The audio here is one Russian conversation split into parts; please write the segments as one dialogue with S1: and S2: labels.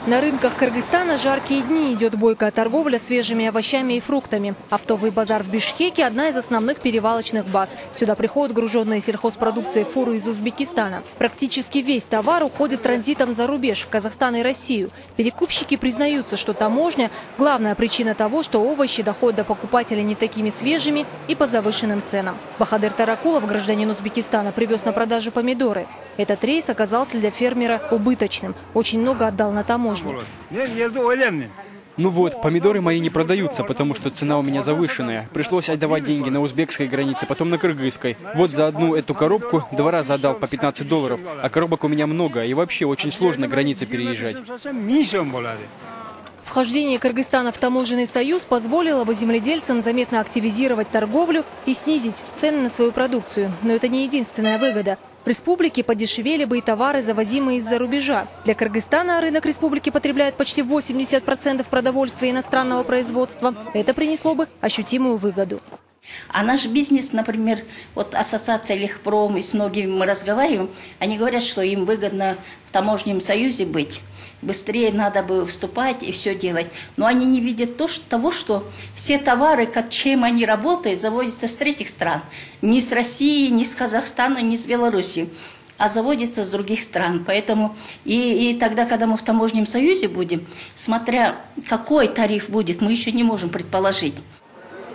S1: На рынках Кыргызстана жаркие дни, идет бойкая торговля свежими овощами и фруктами. Оптовый базар в Бишкеке – одна из основных перевалочных баз. Сюда приходят груженные сельхозпродукцией фуры из Узбекистана. Практически весь товар уходит транзитом за рубеж, в Казахстан и Россию. Перекупщики признаются, что таможня – главная причина того, что овощи доходят до покупателей не такими свежими и по завышенным ценам. Бахадыр Таракулов, гражданин Узбекистана, привез на продажу помидоры. Этот рейс оказался для фермера убыточным. Очень много отдал на таможню.
S2: Ну вот, помидоры мои не продаются, потому что цена у меня завышенная. Пришлось отдавать деньги на узбекской границе, потом на кыргызской. Вот за одну эту коробку 2 раза отдал по $15, а коробок у меня много, и вообще очень сложно границы переезжать.
S1: Вхождение Кыргызстана в таможенный союз позволило бы земледельцам заметно активизировать торговлю и снизить цены на свою продукцию. Но это не единственная выгода. В республике подешевели бы и товары, завозимые из-за рубежа. Для Кыргызстана рынок республики потребляет почти 80% продовольствия иностранного производства. Это принесло бы ощутимую выгоду.
S3: А наш бизнес, например, вот ассоциация Легпром, и с многими мы разговариваем, они говорят, что им выгодно в таможенном союзе быть. Быстрее надо бы вступать и все делать. Но они не видят того, что все товары, как чем они работают, заводятся с третьих стран. Ни с России, ни с Казахстана, ни с Белоруссии, а заводятся с других стран. Поэтому и тогда, когда мы в таможенном союзе будем, смотря какой тариф будет, мы еще не можем предположить.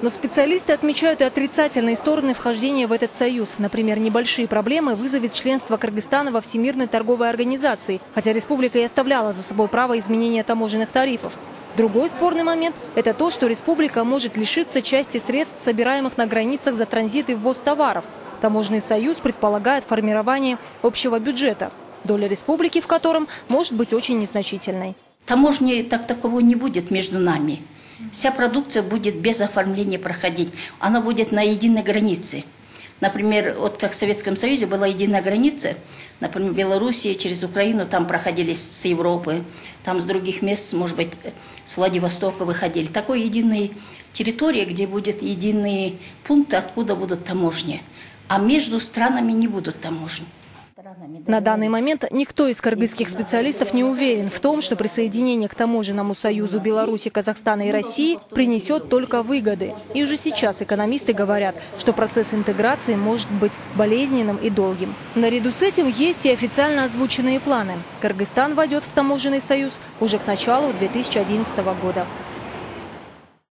S1: Но специалисты отмечают и отрицательные стороны вхождения в этот союз. Например, небольшие проблемы вызовет членство Кыргызстана во Всемирной торговой организации, хотя республика и оставляла за собой право изменения таможенных тарифов. Другой спорный момент – это то, что республика может лишиться части средств, собираемых на границах за транзит и ввоз товаров. Таможенный союз предполагает формирование общего бюджета, доля республики в котором может быть очень незначительной.
S3: Таможни такого не будет между нами. Вся продукция будет без оформления проходить. Она будет на единой границе. Например, вот как в Советском Союзе была единая граница, например, Белоруссия через Украину, там проходили с Европы, там с других мест, может быть, с Владивостока выходили. Такой единой территории, где будут единые пункты, откуда будут таможни. А между странами не будут таможни.
S1: На данный момент никто из кыргызских специалистов не уверен в том, что присоединение к таможенному союзу Беларуси, Казахстана и России принесет только выгоды. И уже сейчас экономисты говорят, что процесс интеграции может быть болезненным и долгим. Наряду с этим есть и официально озвученные планы. Кыргызстан войдет в таможенный союз уже к началу 2011 года.